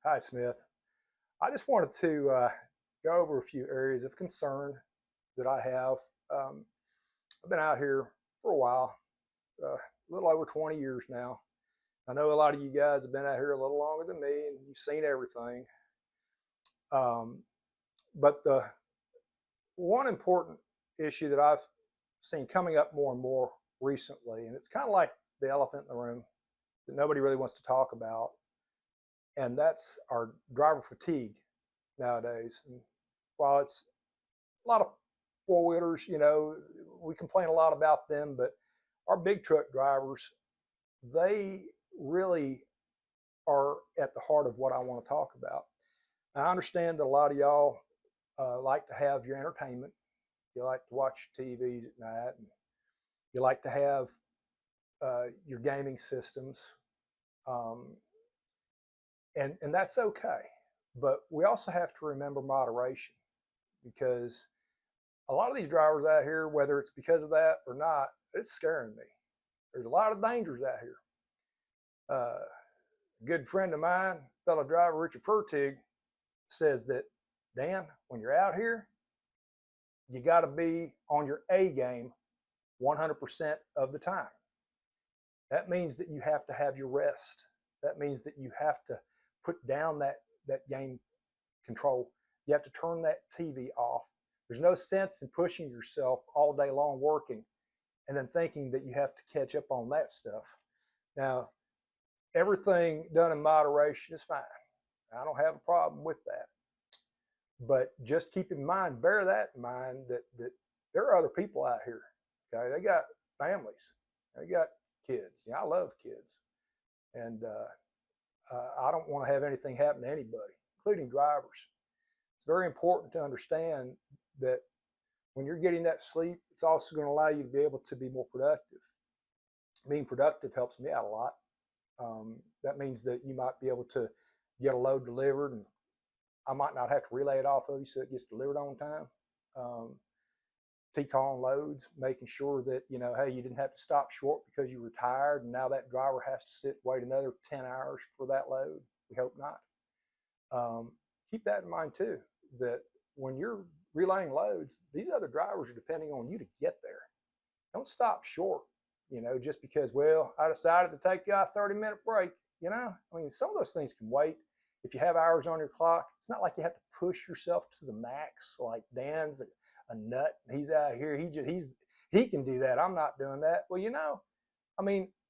Hi, Smith. I just wanted to go over a few areas of concern that I have. I've been out here for a while, a little over 20 years now. I know a lot of you guys have been out here a little longer than me and you've seen everything. Um, but the one important issue that I've seen coming up more and more recently, and it's kind of like the elephant in the room that nobody really wants to talk about, and that's our driver fatigue nowadays. And while it's a lot of four-wheelers, we complain a lot about them, but our big truck drivers, they really are at the heart of what I want to talk about. I understand that a lot of y'all like to have your entertainment. You like to watch TVs at night, and you like to have your gaming systems, and that's okay. But we also have to remember moderation, because a lot of these drivers out here, whether it's because of that or not, it's scaring me. There's a lot of dangers out here. A good friend of mine, fellow driver Richard Fertig, says that, Dan, when you're out here, you got to be on your A game 100% of the time. That means that you have to have your rest. That means that you have to put down that game control. You have to turn that TV off. There's no sense in pushing yourself all day long working and then thinking that you have to catch up on that stuff. Now, everything done in moderation is fine. I don't have a problem with that. But just keep in mind, bear that in mind, that there are other people out here. Okay, they got families, they got kids. I love kids, and I don't want to have anything happen to anybody, including drivers. It's very important to understand that when you're getting that sleep, it's also going to allow you to be able to be more productive. Being productive helps me out a lot. That means that you might be able to get a load delivered, and I might not have to relay it off of you so it gets delivered on time. T-calling loads, making sure that, hey, you didn't have to stop short because you were tired, and now that driver has to wait another 10 hours for that load. We hope not. Keep that in mind too, that when you're relaying loads, these other drivers are depending on you to get there. Don't stop short, just because, well, I decided to take a 30-minute break. Some of those things can wait. If you have hours on your clock, it's not like you have to push yourself to the max. Like Dan's a nut. He's out here. He can do that. I'm not doing that. Well,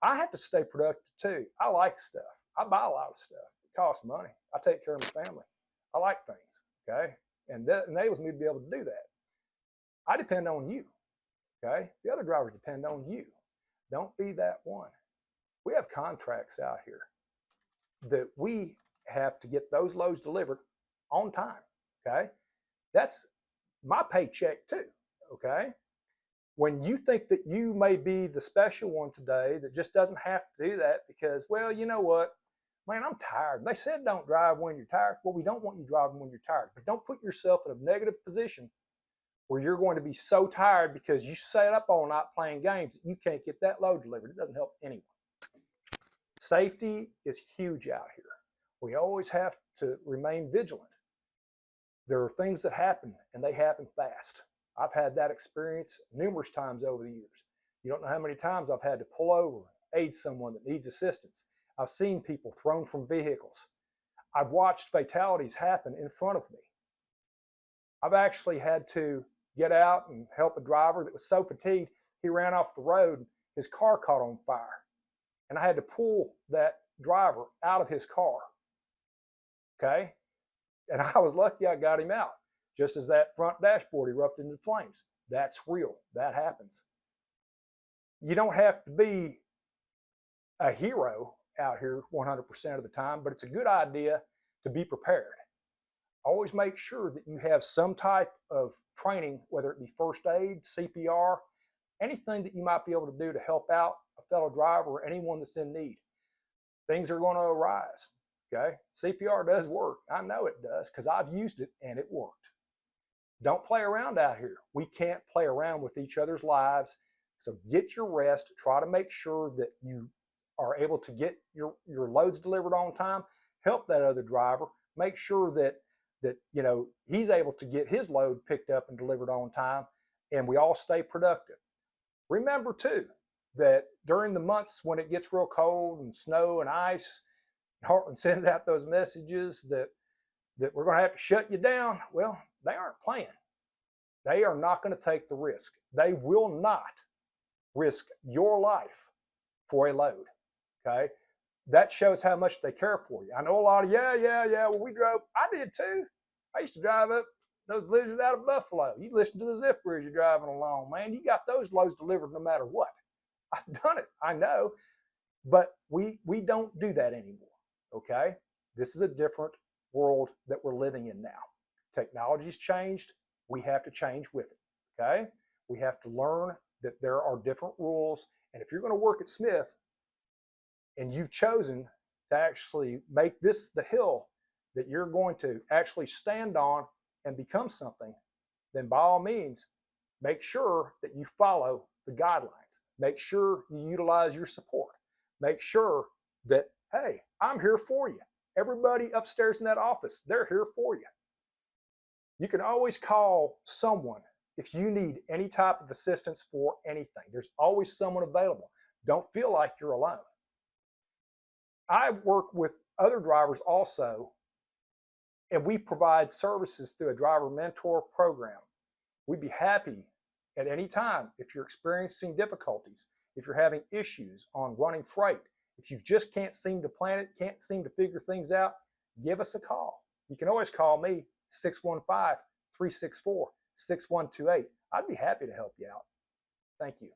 I have to stay productive too. I like stuff. I buy a lot of stuff. It costs money. I take care of my family. I like things. Okay, and that enables me to be able to do that. I depend on you. Okay, the other drivers depend on you. Don't be that one. We have contracts out here that we have to get those loads delivered on time. Okay, that's my paycheck too. Okay, when you think that you may be the special one today that just doesn't have to do that because, well, you know what, man, I'm tired. They said don't drive when you're tired. Well, we don't want you driving when you're tired, but don't put yourself in a negative position where you're going to be so tired because you sat up all night playing games that you can't get that load delivered. It doesn't help anyone. Safety is huge out here. We always have to remain vigilant. There are things that happen, and they happen fast. I've had that experience numerous times over the years. You don't know how many times I've had to pull over and aid someone that needs assistance. I've seen people thrown from vehicles. I've watched fatalities happen in front of me. I've actually had to get out and help a driver that was so fatigued, he ran off the road, his car caught on fire. And I had to pull that driver out of his car. Okay? And I was lucky I got him out, just as that front dashboard erupted into flames. That's real. That happens. You don't have to be a hero out here 100% of the time, but it's a good idea to be prepared. Always make sure that you have some type of training, whether it be first aid, CPR, anything that you might be able to do to help out a fellow driver or anyone that's in need. Things are going to arise. Okay, CPR does work. I know it does because I've used it and it worked. Don't play around out here. We can't play around with each other's lives. So get your rest. Try to make sure that you are able to get your loads delivered on time. help that other driver, make sure that he's able to get his load picked up and delivered on time, and we all stay productive. Remember too that during the months when it gets real cold and snow and ice, Heartland sends out those messages that we're going to have to shut you down. Well, they aren't playing. They are not going to take the risk. They will not risk your life for a load. Okay, that shows how much they care for you. I know a lot of well, we drove. I did too. I used to drive up those blizzards out of Buffalo. You listen to the zipper as you're driving along, man. You got those loads delivered no matter what. I've done it. I know, but we don't do that anymore. Okay, this is a different world that we're living in now. Technology's changed. We have to change with it. Okay, we have to learn that there are different rules, and if you're going to work at Smith and you've chosen to actually make this the hill that you're going to actually stand on and become something, then by all means, make sure that you follow the guidelines. Make sure you utilize your support. Make sure that, hey, I'm here for you. Everybody upstairs in that office, they're here for you. You can always call someone if you need any type of assistance for anything. There's always someone available. Don't feel like you're alone. I work with other drivers also, and we provide services through a driver mentor program. We'd be happy at any time if you're experiencing difficulties, if you're having issues on running freight, if you just can't seem to plan it, can't seem to figure things out, give us a call. You can always call me, 615-364-6128. I'd be happy to help you out. Thank you.